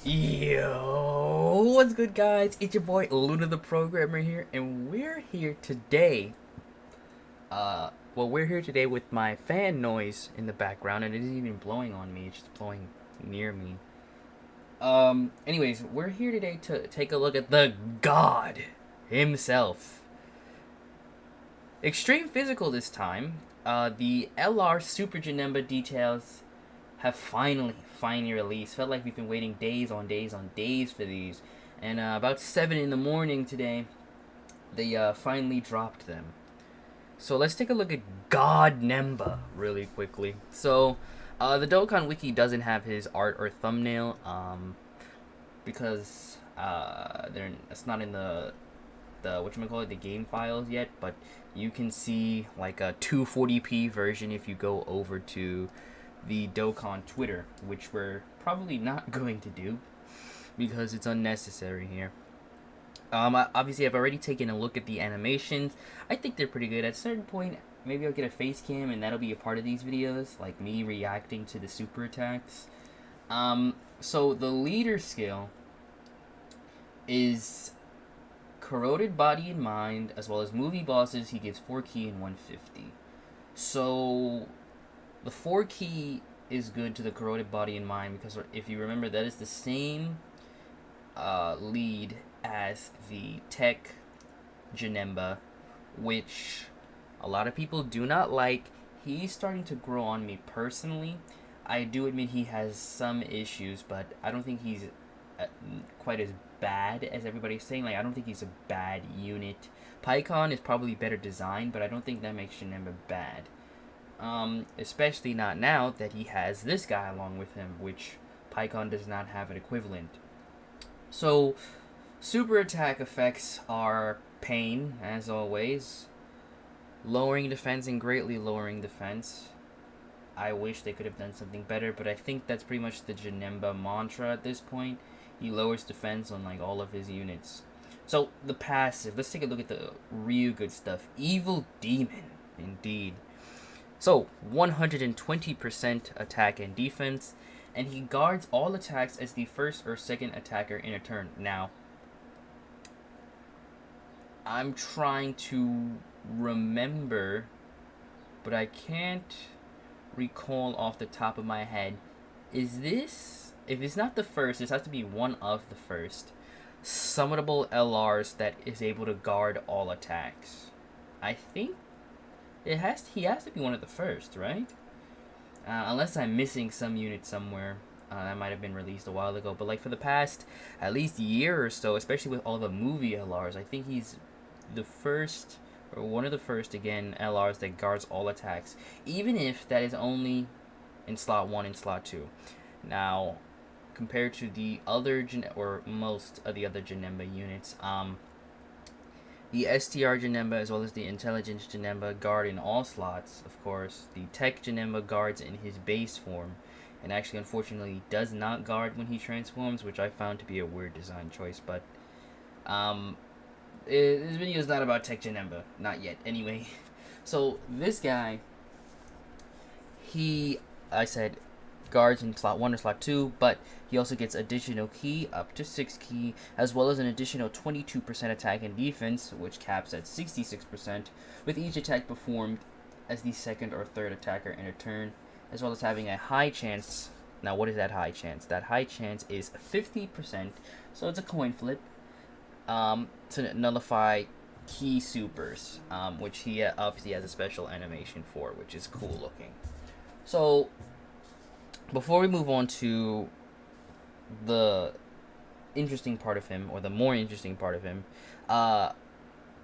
Yo, what's good, guys? It's your boy Luna the Programmer here, and we're here today. We're here today with my fan noise in the background, and it isn't even blowing on me; it's just blowing near me. Anyways, we're here today to take a look at the God himself. Extreme Physical this time. The LR Super Janemba details have finally released. Felt like we've been waiting days on days on days for these. And about 7 in the morning today, they finally dropped them. So let's take a look at Godnemba really quickly. So the Dokkan Wiki doesn't have his art or thumbnail because it's not in the the game files yet, but you can see like a 240p version if you go over to the Dokkan Twitter, which we're probably not going to do because it's unnecessary here. Obviously, I've already taken a look at the animations. I think they're pretty good. At a certain point, maybe I'll get a face cam, and that'll be a part of these videos, like me reacting to the super attacks. So the leader skill is corroded body and mind, as well as movie bosses. He gives 4 key and 150. So the 4 key is good to the corroded body and mind because if you remember, that is the same lead as the tech Janemba, which a lot of people do not like. He's starting to grow on me personally. I do admit he has some issues, but I don't think he's quite as bad as everybody's saying. Like, I don't think he's a bad unit. PyCon is probably better designed, but I don't think that makes Janemba bad. Especially not now that he has this guy along with him, which PyCon does not have an equivalent. So, super attack effects are pain, as always. Lowering defense and greatly lowering defense. I wish they could have done something better, but I think that's pretty much the Janemba mantra at this point. He lowers defense on like all of his units. So, the passive. Let's take a look at the real good stuff. Evil Demon, indeed. So, 120% attack and defense, and he guards all attacks as the first or second attacker in a turn. Now, I'm trying to remember, but I can't recall off the top of my head. Is this, if it's not the first, this has to be one of the first summonable LRs that is able to guard all attacks. I think he has to be one of the first, right? Unless I'm missing some unit somewhere. That might have been released a while ago. But like for the past at least year or so, especially with all the movie LRs, I think he's the first, or one of the first, again, LRs that guards all attacks. Even if that is only in slot 1 and slot 2. Now, compared to the other, or most of the other Janemba units, the STR Janemba as well as the Intelligence Janemba guard in all slots, of course. The Tech Janemba guards in his base form, and actually, unfortunately, does not guard when he transforms, which I found to be a weird design choice, but this video is not about Tech Janemba, not yet, anyway. So, this guy, I said, guards in slot 1 or slot 2, but he also gets additional key, up to 6 key, as well as an additional 22% attack and defense, which caps at 66%, with each attack performed as the second or third attacker in a turn, as well as having a high chance. Now, what is that high chance? That high chance is 50%, so it's a coin flip, to nullify key supers, which he obviously has a special animation for, which is cool looking. So, before we move on to the interesting part of him, or the more interesting part of him,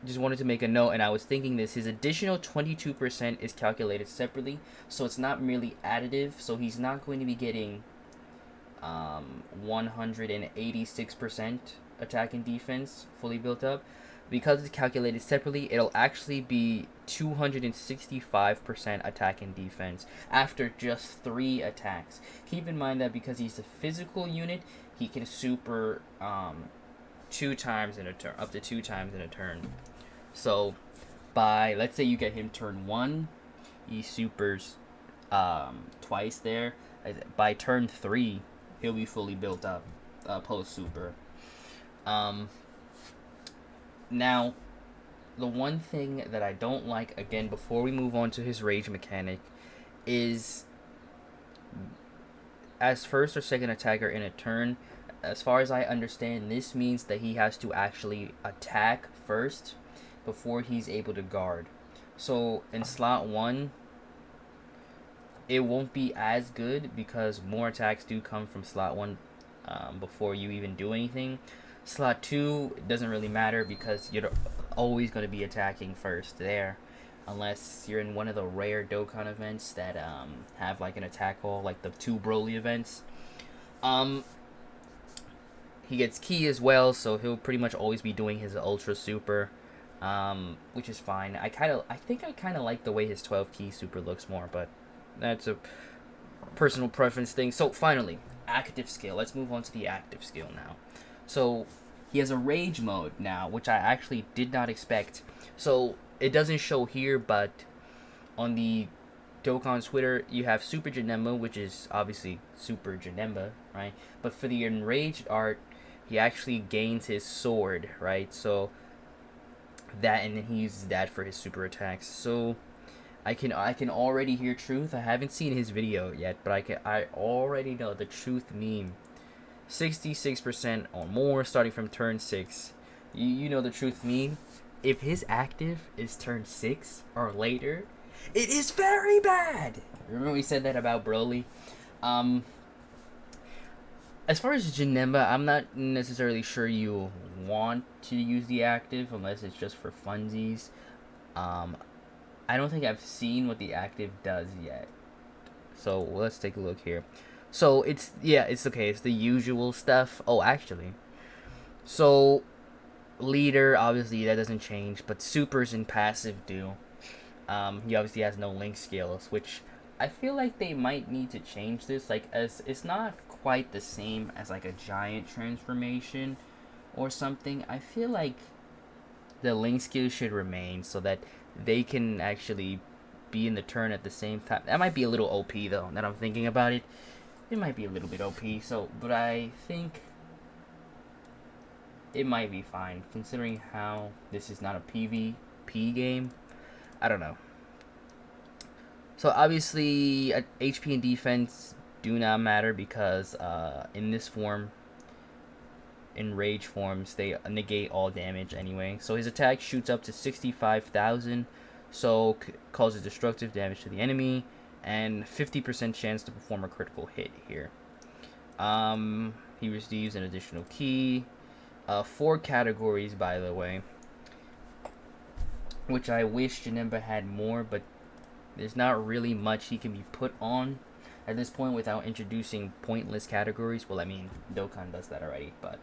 just wanted to make a note, and I was thinking this, his additional 22% is calculated separately, so it's not merely additive, so he's not going to be getting 186% attack and defense fully built up. Because it's calculated separately, it'll actually be 265% attack and defense after just 3 attacks. Keep in mind that because he's a physical unit, he can super 2 times in a turn, up to 2 times in a turn. So, let's say you get him turn 1, he supers twice there. By turn 3, he'll be fully built up. post super. Um, Now, the one thing that I don't like, again, before we move on to his rage mechanic, is as first or second attacker in a turn. As far as I understand, this means that he has to actually attack first before he's able to guard. So in slot 1, it won't be as good because more attacks do come from slot 1 before you even do anything. Slot 2, it doesn't really matter because you're always going to be attacking first there. Unless you're in one of the rare Dokkan events that have like an attack wall, like the 2 Broly events. He gets Ki as well, so he'll pretty much always be doing his Ultra Super, which is fine. I think I kind of like the way his 12 Ki Super looks more, but that's a personal preference thing. So finally, active skill. Let's move on to the active skill now. So he has a rage mode now, which I actually did not expect. So it doesn't show here, but on the Dokkan Twitter, you have Super JANEMBA, which is obviously Super JANEMBA, right? But for the enraged art, he actually gains his sword, right? So that, and then he uses that for his super attacks. So I can already hear truth. I haven't seen his video yet, but I already know the truth meme. 66% or more starting from turn 6. You know the truth meme. If his active is turn 6 or later, it is very bad. Remember we said that about Broly? As far as JANEMBA, I'm not necessarily sure you want to use the active unless it's just for funsies. I don't think I've seen what the active does yet. So let's take a look here. So it's okay. It's the usual stuff. Oh, actually. So leader, obviously that doesn't change, but supers and passive do. He obviously has no link skills, which I feel like they might need to change this. Like, as it's not quite the same as like a giant transformation or something. I feel like the link skills should remain so that they can actually be in the turn at the same time. That might be a little OP though. Now that I'm thinking about it, it might be a little bit OP. So, but I think it might be fine considering how this is not a PvP game. I don't know. So obviously, HP and defense do not matter because in this form, in rage forms, they negate all damage anyway. So his attack shoots up to 65,000, so causes destructive damage to the enemy, and 50% chance to perform a critical hit here. He receives an additional Ki. 4 categories, by the way, which I wish JANEMBA had more, but there's not really much he can be put on at this point without introducing pointless categories. Well, I mean, Dokkan does that already, but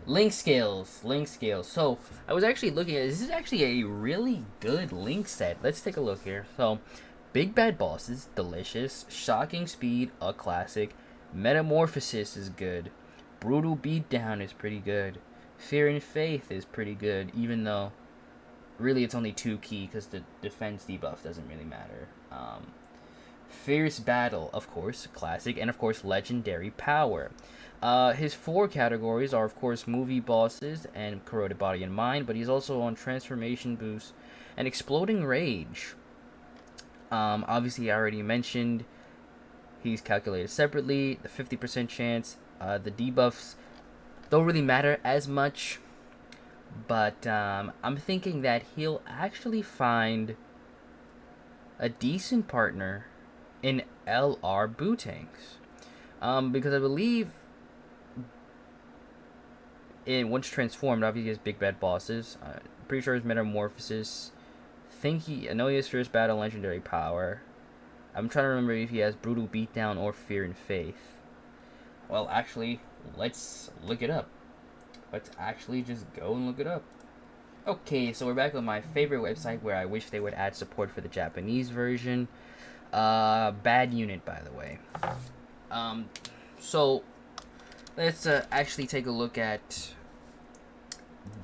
link scales. So I was actually looking at this is actually a really good link set. Let's take a look here. So Big Bad Boss is delicious. Shocking Speed, a classic. Metamorphosis is good. Brutal Beatdown is pretty good. Fear and Faith is pretty good, even though really it's only 2 Ki because the defense debuff doesn't really matter. Fierce Battle, of course, classic, and of course Legendary Power. His 4 categories are of course movie bosses and corroded body and mind, but he's also on transformation boost and exploding rage. Obviously I already mentioned he's calculated separately. The 50% chance, the debuffs don't really matter as much, but I'm thinking that he'll actually find a decent partner in LR Bootangs, because I believe once transformed, obviously he has Big Bad Bosses. Pretty sure his Metamorphosis. I know he has Fierce Battle, Legendary Power. I'm trying to remember if he has Brutal Beatdown or Fear and Faith. Well, actually, let's look it up. Let's actually just go and look it up. Okay, so we're back on my favorite website where I wish they would add support for the Japanese version. Bad unit, by the way. So let's actually take a look at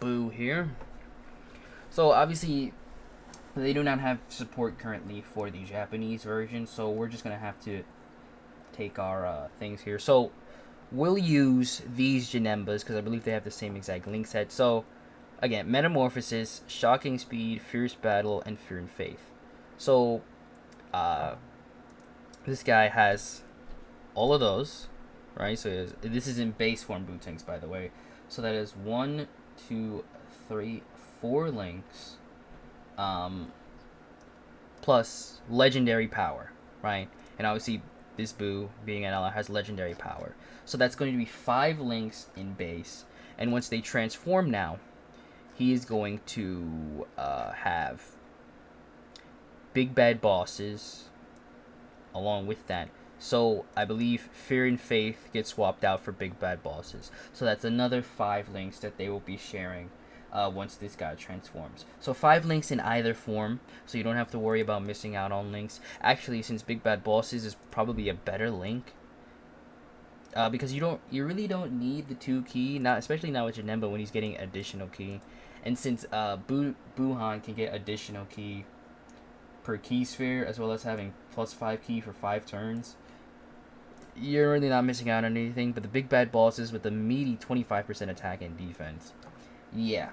Boo here. So obviously they do not have support currently for the Japanese version, so we're just gonna have to take our things here. So we'll use these Janembas because I believe they have the same exact link set. So, again, Metamorphosis, Shocking Speed, Fierce Battle, and Fear and Faith. So, uh, this guy has all of those, right? So this is in base form Bootanks, by the way. So that is 1, 2, 3, 4 links, plus legendary power, right? And obviously, this Boo, being an ally, has legendary power. So that's going to be 5 links in base. And once they transform now, he is going to have big bad bosses along with that. So I believe Fear and Faith get swapped out for big bad bosses. So that's another 5 links that they will be sharing once this guy transforms. So 5 links in either form, so you don't have to worry about missing out on links. Actually, since big bad bosses is probably a better link, because you really don't need the 2 key, not especially now with Janemba when he's getting additional key, and since Buhan can get additional key per key sphere as well as having plus 5 key for 5 turns, you're really not missing out on anything. But the big bad bosses with the meaty 25% attack and defense, yeah.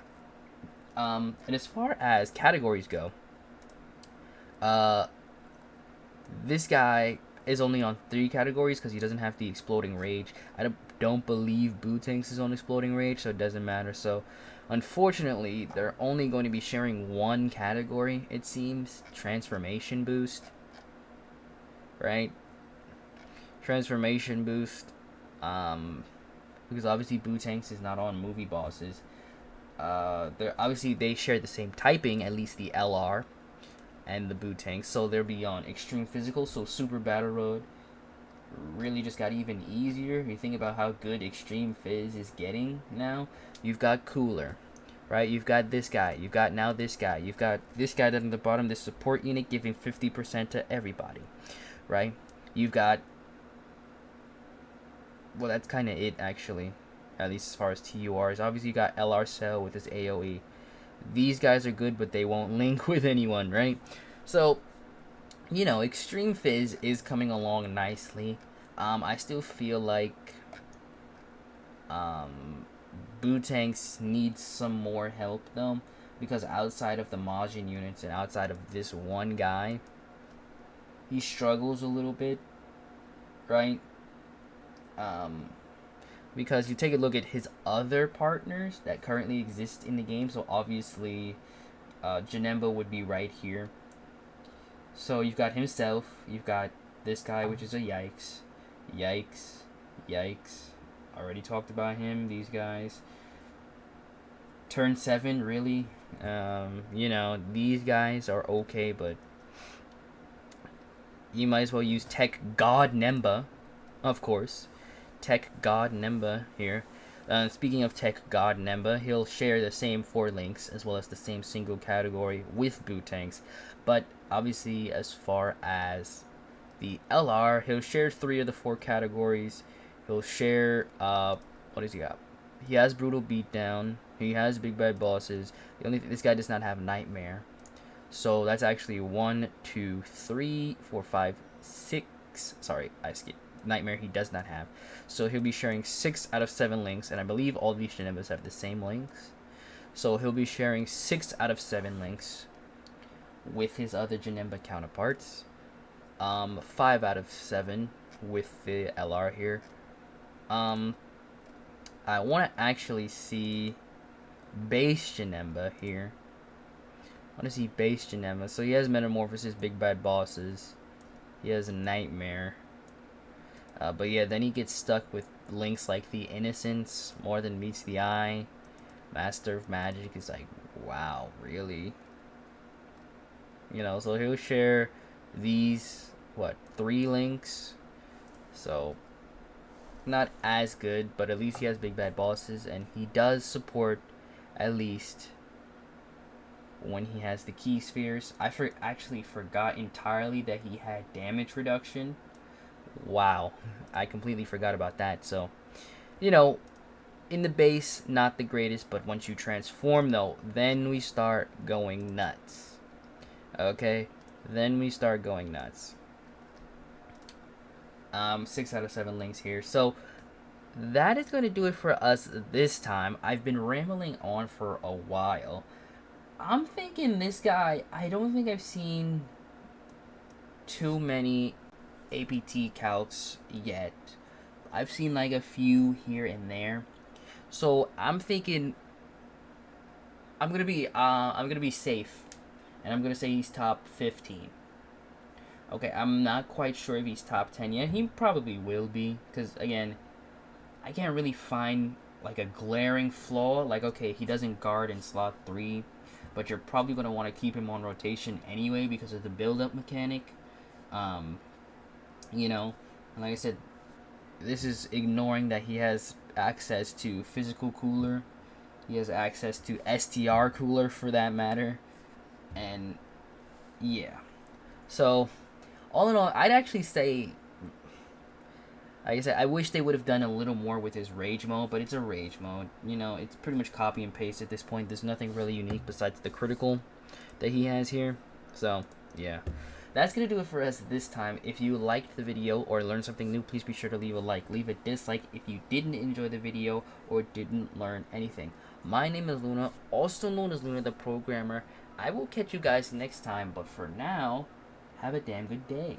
And as far as categories go, this guy is only on 3 categories because he doesn't have the exploding rage. I don't believe Bootanks is on exploding rage, so it doesn't matter. So unfortunately, they're only going to be sharing 1 category, it seems. Transformation boost, right? Transformation boost, because obviously Bootanks is not on movie bosses. They share the same typing, at least the LR and the Bootanks, so they'll be on extreme physical. So Super Battle Road really just got even easier. You think about how good Extreme Fizz is getting now. You've got Cooler, right? You've got this guy. You've got now this guy. You've got this guy down at the bottom, this support unit giving 50% to everybody, right? You've got, well, that's kind of it actually, at least as far as TURs. Obviously, you got LR Cell with his AoE. These guys are good, but they won't link with anyone, right? So, Extreme Fizz is coming along nicely. I still feel like Bootanks needs some more help, though, because outside of the Majin units and outside of this one guy, he struggles a little bit, right? Because you take a look at his other partners that currently exist in the game. So obviously, Janemba would be right here. So you've got himself, you've got this guy, which is a Yikes. Already talked about him, these guys. Turn 7, really? These guys are okay, but you might as well use Tech Godnemba, of course. Tech Godnemba here. Speaking of Tech Godnemba, he'll share the same 4 links as well as the same single category with Bootanks. But obviously, as far as the LR, he'll share 3 of the 4 categories. He'll share, what does he got? He has Brutal Beatdown. He has Big Bad Bosses. The only thing, this guy does not have Nightmare. So that's actually 1, 2, 3, 4, 5, 6. Sorry, I skipped. Nightmare he does not have. So he'll be sharing 6 out of 7 links, and I believe all these Janembas have the same links. So he'll be sharing 6 out of 7 links with his other Janemba counterparts. 5 out of 7 with the LR here. I want to actually see base Janemba here. I want to see base Janemba. So he has Metamorphosis, Big Bad Bosses. He has a Nightmare. But yeah, then he gets stuck with links like the Innocence, More Than Meets the Eye, Master of Magic. Is like, wow, really? So he'll share these, 3 links. So, not as good, but at least he has Big Bad Bosses, and he does support, at least, when he has the Key Spheres. I actually forgot entirely that he had damage reduction. Wow, I completely forgot about that. So, in the base, not the greatest, but once you transform, though, then we start going nuts. Okay? Then we start going nuts. 6 out of 7 links here. So, that is going to do it for us this time. I've been rambling on for a while. I'm thinking this guy, I don't think I've seen too many APT calcs yet. I've seen like a few here and there. So I'm thinking I'm gonna be safe, and I'm gonna say he's top 15. Okay, I'm not quite sure if he's top 10 yet. He probably will be, because again, I can't really find like a glaring flaw. Like, okay, he doesn't guard in slot 3, but you're probably gonna want to keep him on rotation anyway because of the build-up mechanic. Um, you know, and like I said, this is ignoring that he has access to physical cooler. He has access to STR cooler for that matter. And yeah. So, all in all, I'd actually say, like I said, I wish they would have done a little more with his rage mode, but it's a rage mode. You know, it's pretty much copy and paste at this point. There's nothing really unique besides the critical that he has here. So, yeah. That's going to do it for us this time. If you liked the video or learned something new, please be sure to leave a like. Leave a dislike if you didn't enjoy the video or didn't learn anything. My name is Luna, also known as Luna the Programmer. I will catch you guys next time, but for now, have a damn good day.